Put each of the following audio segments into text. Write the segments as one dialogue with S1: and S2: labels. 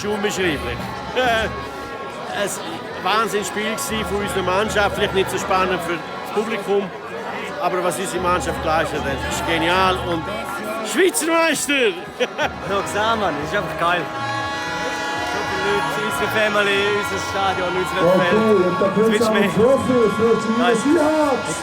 S1: unbeschreiblich. Es war ein Wahnsinnsspiel von unserer Mannschaft, vielleicht nicht so spannend für das Publikum, aber was unsere Mannschaft geleistet hat, ist genial und Schweizer Meister!
S2: Ja, gesehen, Mann, das ist einfach geil. So viele Leute, unsere Family, unser Stadion, unser Feld. Das willst du mehr. Geneva Seahawks!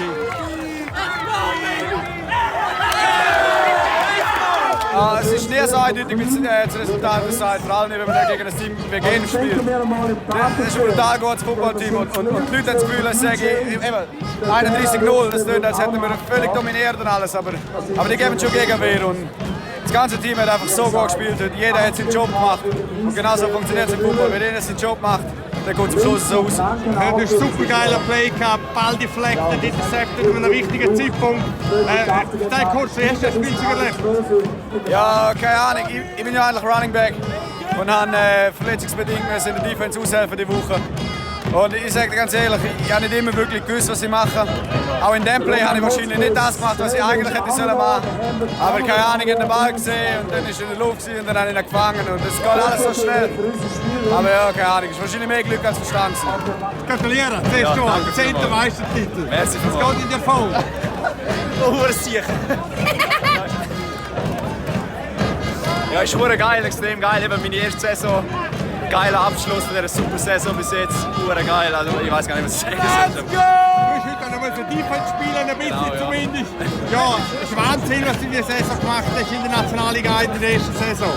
S3: Es ist nie so eindeutig, wie das Resultat sagt, vor allem wenn man gegen das Team wie gegen spielt. Es ist ein brutal gutes Fußballteam und die Leute haben das Gefühl, ich sage, 31-0, das klingt, als hätten wir völlig dominiert und alles, aber die geben schon Gegenwehr und das ganze Team hat einfach so gut gespielt, jeder hat seinen Job gemacht und genauso funktioniert es im Fußball, wenn jeder seinen Job macht, dann kommt es am Schluss so aus.
S4: Du hast einen super geiler Play gehabt, Ball deflected, intercepted an einem wichtigen Zeitpunkt. Dein Coach, wie hast du das Spiel erlebt?
S3: Ja, keine Ahnung, ich bin ja eigentlich Running Back und habe verletzungsbedingt in der Defense aushelfen diese Woche. Und ich sage dir ganz ehrlich, ich habe nicht immer wirklich gewusst, was ich mache. Auch in dem Play habe ich wahrscheinlich nicht das gemacht, was ich eigentlich hätte sollen machen. Aber keine Ahnung, ich habe den Ball gesehen und dann ist er in der Luft und dann habe ich ihn gefangen. Und das geht alles so schnell. Aber ja, keine Ahnung, es ist wahrscheinlich mehr Glück als Verstand.
S4: Gratuliere, zuerst mal, 10. Meistertitel.
S3: Merci
S4: was geht in dir vor?
S3: Oh, sicher. Ja, ist wirklich geil, extrem geil. Eben meine erste Saison. Geiler Abschluss von dieser super Saison bis jetzt. Wirklich geil. Also, ich weiß gar nicht, was ich sagen soll.
S4: Du hast heute noch mal für Defense spielen, ein bisschen zumindest. Ja, es ist Wahnsinn, was du in dieser Saison gemacht hast in der Nationalliga in der ersten Saison.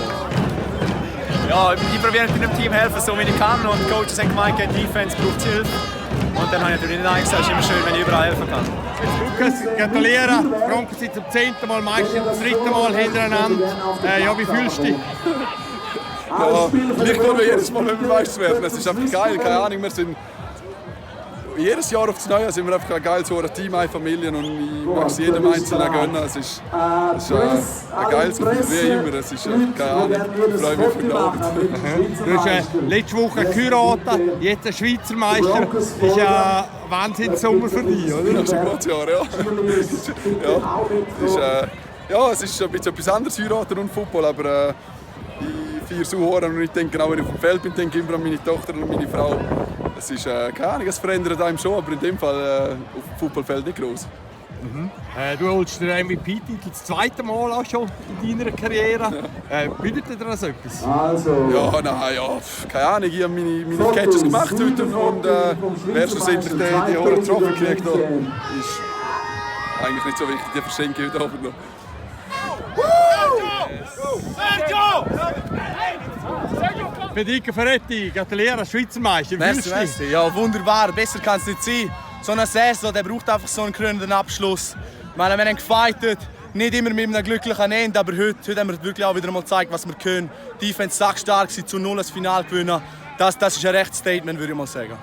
S3: Ja, ich probiere dem Team helfen, so wie ich kann. Und die Coaches haben gemeint, die Defense braucht Hilfe. Und dann habe ich natürlich nicht eingesagt, es ist immer schön, wenn ich überall helfen kann.
S4: Lukas, gratuliere. Broncos sind zum 10. Mal Meister, das 3. Mal hintereinander. Ja, wie fühlst du dich?
S5: Ja, mich freuen wir jedes Mal, wenn wir Meister werden. Es ist einfach geil, keine Ahnung, wir sind jedes Jahr aufs Neue sind wir einfach ein geiles Team, eine Familie und ich mag es jedem Einzelnen gönnen. Es ist ein geiles Gefühl, wie immer. Es ist keine Ahnung, ich freue mich auf den Abend.
S4: Du hast letzte Woche geheiratet, jetzt ein Schweizer Meister. Das ist ja ein Wahnsinns-Sommer für dich, oder?
S5: Das ist ein gutes Jahr, ja. Es ist ein bisschen etwas anderes, heiraten und Football, aber ich feiere so hoch und ich denke auch, wenn ich auf dem Feld bin, denke ich immer an meine Tochter und meine Frau. Es ist keine Ahnung, es verändert einem schon, aber in dem Fall auf dem Fußballfeld nicht groß.
S4: Du holst den MVP-Titel das 2. Mal auch schon in deiner Karriere. Bedeutet dir das etwas?
S5: Ja, nein, ja, keine Ahnung. Ich habe meine Catches gemacht heute und wer schlussendlich die hohe Trophy kriegt, ist eigentlich nicht so wichtig. Die verschenke ich heute Abend noch.
S4: Federico Ferretti, gratuliere, Schweizer Meister.
S3: Merci. Ja, wunderbar. Besser kann es nicht sein. So eine Saison, der braucht einfach so einen krönenden Abschluss. Wir haben gefightet, nicht immer mit einem glücklichen Ende, aber heute haben wir wirklich auch wieder mal gezeigt, was wir können. Die Defense stark sein, zu 0 das Finale gewinnen. Das ist ein rechtes Statement, würde ich mal sagen.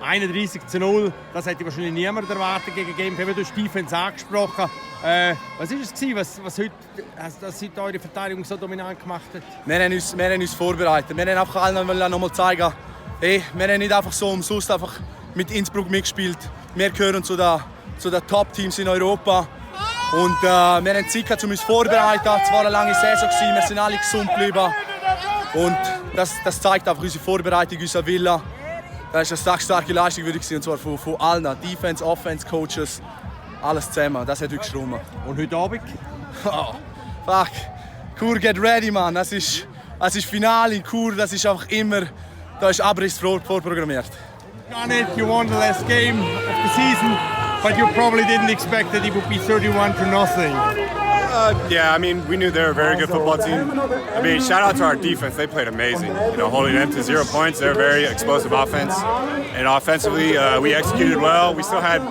S4: 31-0, das hätte wahrscheinlich niemand erwartet gegen GmbH. Du hast die Defense angesprochen. Was war es, was heute eure Verteidigung so dominant gemacht hat?
S3: Wir haben uns vorbereitet. Wir haben einfach allen noch mal zeigen, wir haben nicht einfach so umsonst einfach mit Innsbruck mitgespielt. Wir gehören zu den Top-Teams in Europa. Und wir haben Zeit gehabt, um uns vorzubereiten. Es war eine lange Saison, wir sind alle gesund geblieben. Und das zeigt einfach unsere Vorbereitung, unser Wille. Das ist eine starke Leistung, würde ich sagen, und zwar von allen. Defense, Offense, Coaches, alles zusammen. Das hat wirklich gestimmt.
S4: Und heute Abend?
S3: Oh, fuck. Chur, get ready, man. Das ist Finale in Chur, das ist einfach immer, da ist Abriss vorprogrammiert.
S4: Done it, you won the last game of the season, but you probably didn't expect that it would be 31-0.
S6: Yeah, I mean, we knew they were a very good football team. I mean, shout out to our defense. They played amazing. Holding them to 0 points. They're a very explosive offense. And offensively, we executed well. We still had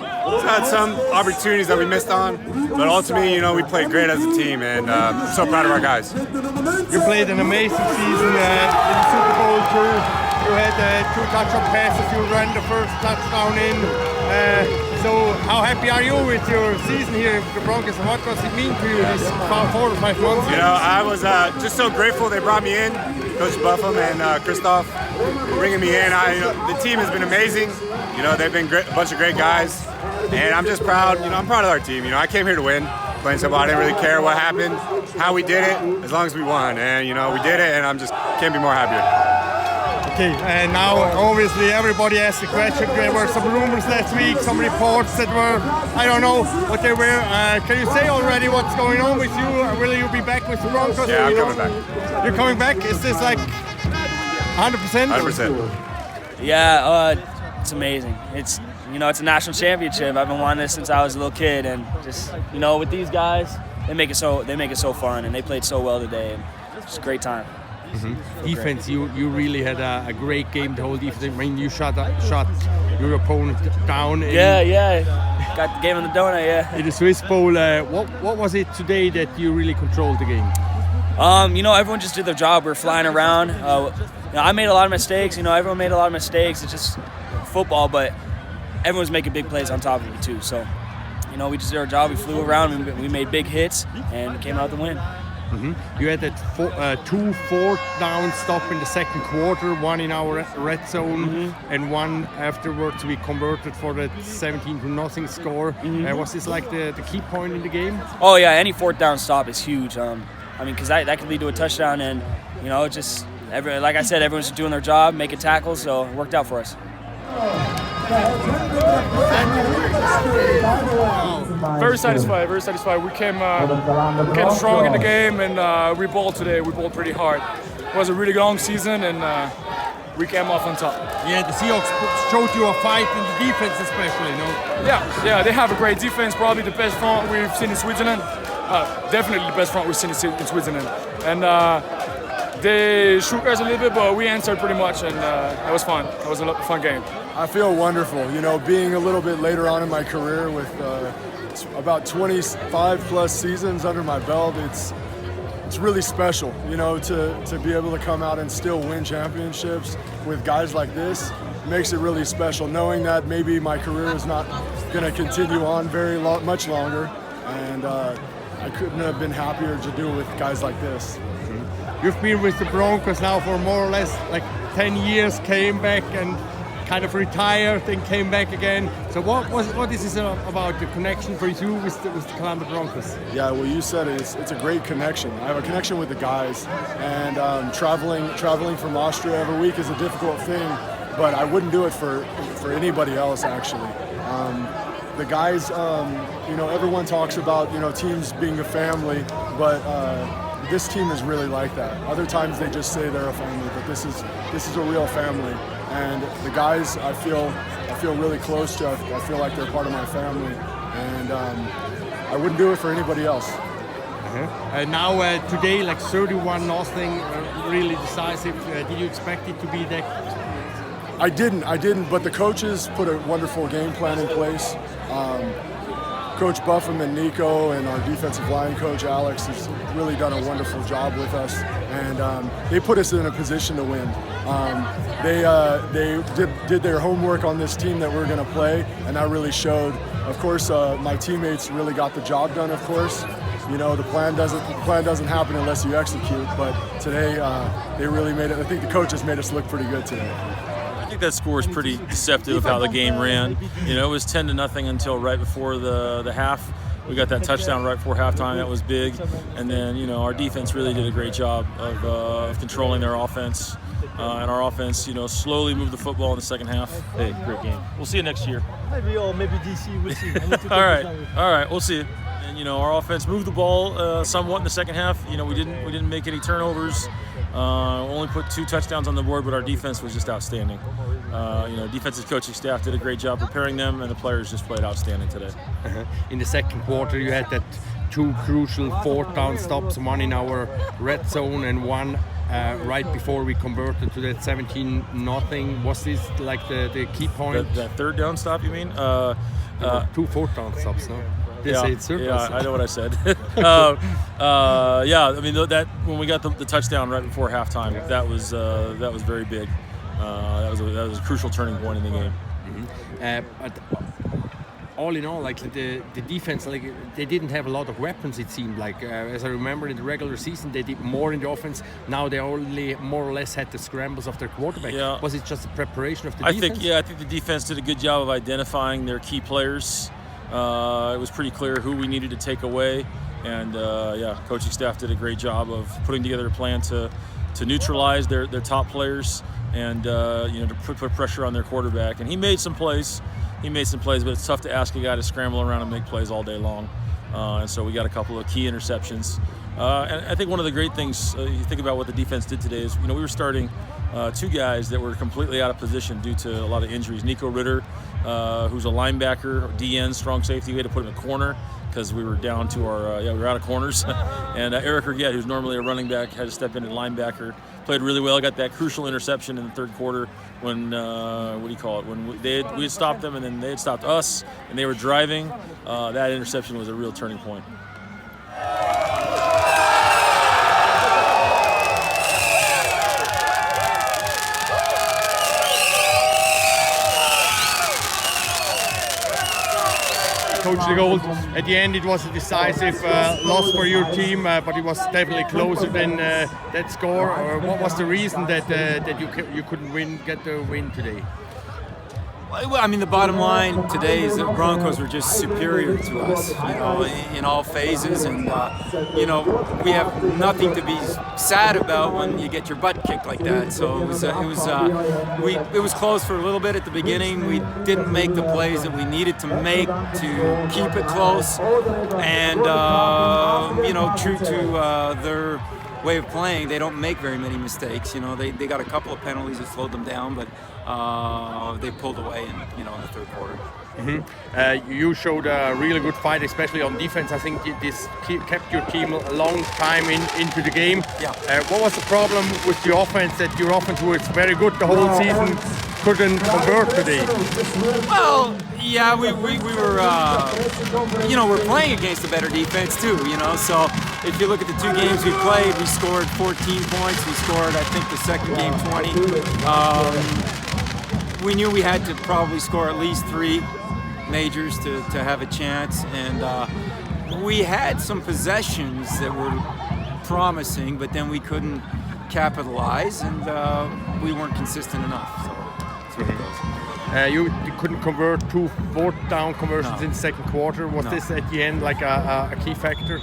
S6: some opportunities that we missed on. But ultimately, we played great as a team. And I'm so proud of our guys.
S4: You played an amazing season in the Super Bowl too. You had 2 touchdown passes. You ran the first touchdown in. So how happy are you with your season here with the Broncos, and what does it mean to you these 4 or 5 months?
S6: I was just so grateful they brought me in, Coach Buffum and Christoph bringing me in. The team has been amazing. They've been a bunch of great guys, and I'm just proud. I'm proud of our team. I came here to win, playing football. I didn't really care what happened, how we did it, as long as we won. And we did it, and I'm just can't be more happier.
S4: Okay, and now obviously everybody asked the question. There were some rumors last week, some reports that were, I don't know what they were. Can you say already what's going on with you? Will you be back with the Broncos?
S6: Yeah, I'm coming back.
S4: You're coming back? Is this like 100%?
S6: 100%.
S2: Yeah, it's amazing. It's it's a national championship. I've been wanting this since I was a little kid, and just with these guys, they make it so fun, and they played so well today, and it's a great time.
S4: Mm-hmm. Defense, you really had a great game. The whole defense. I mean, you shot your opponent down.
S2: Yeah. Got the game in the donut. Yeah.
S4: In the Swiss Bowl, what was it today that you really controlled the game?
S2: Everyone just did their job. We're flying around. I made a lot of mistakes. Everyone made a lot of mistakes. It's just football, but everyone's making big plays on top of you too. So, we just did our job. We flew around. We made big hits and came out the win.
S4: Mm-hmm. You had that 2 4th-down stop in the second quarter, one in our red zone, and one afterwards we converted for that 17-0 score. Was this like the key point in the game?
S2: Oh yeah, any 4th-down stop is huge. Because that could lead to a touchdown, and like I said, everyone's doing their job, making tackles, so it worked out for us.
S7: Very satisfied. We came strong in the game, and we balled today. We balled pretty hard. It was a really long season, and we came off on top.
S4: Yeah, the Seahawks showed you a fight in the defense, especially.
S7: Yeah, they have a great defense. Probably the best front we've seen in Switzerland. Definitely the best front we've seen in Switzerland. And they shook us a little bit, but we answered pretty much, and it was fun. It was a fun game.
S5: I feel wonderful. Being a little bit later on in my career with about 25 plus seasons under my belt, it's really special. To be able to come out and still win championships with guys like this makes it really special. Knowing that maybe my career is not going to continue on much longer, and I couldn't have been happier to do it with guys like this.
S4: You've been with the Broncos now for more or less like 10 years, came back and kind of retired, then came back again. So what is this about, the connection for you with the Calanda Broncos?
S5: Yeah, well, you said it. It's a great connection. I have a connection with the guys, and traveling from Austria every week is a difficult thing, but I wouldn't do it for anybody else, actually. The guys, everyone talks about, teams being a family, but this team is really like that. Other times they just say they're a family, but this is a real family. And the guys I feel really close to. I feel like they're part of my family, and I wouldn't do it for anybody else.
S4: Now today, like 31-0, really decisive. Did you expect it to be that?
S5: I didn't. But the coaches put a wonderful game plan in place. Coach Buffum and Nico and our defensive line coach Alex has really done a wonderful job with us, and they put us in a position to win. They did their homework on this team that we're going to play, and that really showed. Of course, my teammates really got the job done. Of course, the plan doesn't happen unless you execute. But today, they really made it. I think the coaches made us look pretty good today.
S8: I think that score is pretty deceptive of how the game ran. It was 10-0 until right before the half. We got that touchdown right before halftime. That was big. And then, our defense really did a great job of controlling their offense. And our offense, slowly moved the football in the second half. Hey, great game. We'll see you next year.
S9: Maybe DC. We'll see.
S8: All right. We'll see. And our offense moved the ball somewhat in the second half. We didn't make any turnovers. Only put 2 touchdowns on the board, but our defense was just outstanding. Defensive coaching staff did a great job preparing them, and the players just played outstanding today.
S4: In the second quarter, you had that 2 crucial 4th-down stops, one in our red zone and one right before we converted to that 17-0. Was this like the key point?
S8: That 3rd down stop, you mean?
S4: 2 4th-down stops, no?
S8: Yeah, I know what I said. That when we got the touchdown right before halftime, that was very big. That was a crucial turning point in the game.
S4: But all in all, like the defense, they didn't have a lot of weapons. It seemed like, as I remember in the regular season, they did more in the offense. Now they only more or less had the scrambles of their quarterback. Yeah. Was it just the preparation of the defense?
S8: I think the defense did a good job of identifying their key players. It was pretty clear who we needed to take away, and coaching staff did a great job of putting together a plan to neutralize their top players and to put pressure on their quarterback. And he made some plays, but it's tough to ask a guy to scramble around and make plays all day long. And so we got a couple of key interceptions. And I think one of the great things, you think about what the defense did today, is we were starting two guys that were completely out of position due to a lot of injuries. Nico Ritter, who's a linebacker, DN, strong safety. We had to put him in corner because we were down to our, we were out of corners. And Eric Riggett, who's normally a running back, had to step in at linebacker. Played really well, got that crucial interception in the third quarter when, when we had stopped them and then they had stopped us and they were driving. That interception was a real turning point.
S4: Coach Legault, at the end it was a decisive loss for your team, but it was definitely closer than that score. Or what was the reason that you couldn't get the win today?
S10: Well, I mean, the bottom line today is that Broncos were just superior to us, in all phases, and we have nothing to be sad about when you get your butt kicked like that. So it was close for a little bit at the beginning. We didn't make the plays that we needed to make to keep it close, and true to their way of playing, they don't make very many mistakes. They got a couple of penalties that slowed them down, but they pulled away in the third quarter.
S4: Mm-hmm. You showed a really good fight, especially on defense. I think this kept your team a long time into the game.
S10: Yeah.
S4: What was the problem with the offense, that your offense was very good the whole season, couldn't convert today?
S10: Well, yeah, we were, we're playing against a better defense too, so if you look at the two games we played, we scored 14 points. We scored, I think, the second game 20. We knew we had to probably score at least 3 majors to have a chance, and we had some possessions that were promising, but then we couldn't capitalize, and we weren't consistent enough. So that's what it goes.
S4: You couldn't convert 2 fourth down conversions in the second quarter. Was this at the end like a key factor?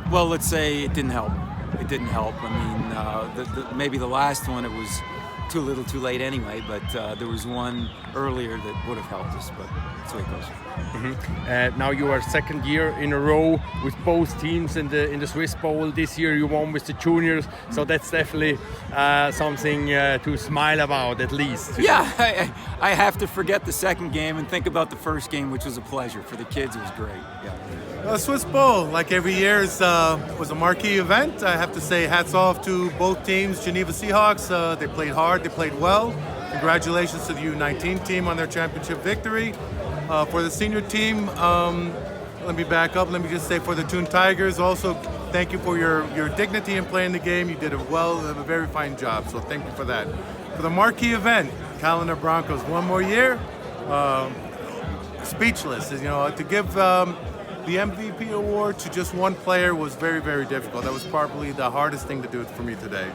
S10: Well, let's say it didn't help. It didn't help. I mean, maybe the last one, it was too little, too late anyway. But there was one earlier that would have helped us. But that's the way it goes.
S4: Mm-hmm. Now you are second year in a row with both teams in the Swiss Bowl. This year you won with the juniors, so that's definitely something to smile about, at least.
S10: Yeah, I have to forget the second game and think about the first game, which was a pleasure for the kids. It was great. Yeah.
S11: Swiss Bowl, like every year, was a marquee event. I have to say hats off to both teams. Geneva Seahawks, they played hard, they played well. Congratulations to the U19 team on their championship victory. For the senior team, let me back up. Let me just say for the Toon Tigers, also thank you for your dignity in playing the game. You did a very fine job, so thank you for that. For the marquee event, Calanda Broncos, one more year, speechless. To give the MVP award to just one player was very, very difficult. That was probably the hardest thing to do for me today.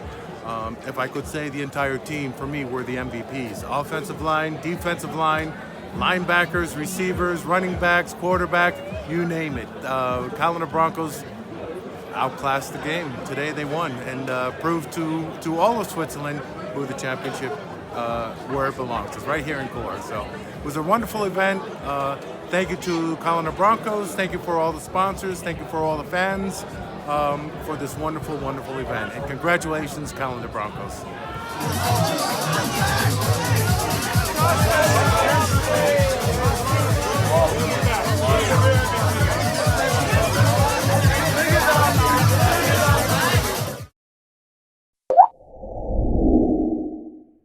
S11: If I could say the entire team, for me, were the MVPs. Offensive line, defensive line, linebackers, receivers, running backs, quarterback, you name it. Calanda Broncos outclassed the game. Today they won and proved to all of Switzerland who the championship, where it belongs. It's right here in Core. So it was a wonderful event. Thank you to Calanda Broncos. Thank you for all the sponsors. Thank you for all the fans for this wonderful, wonderful event. And congratulations, Calanda Broncos.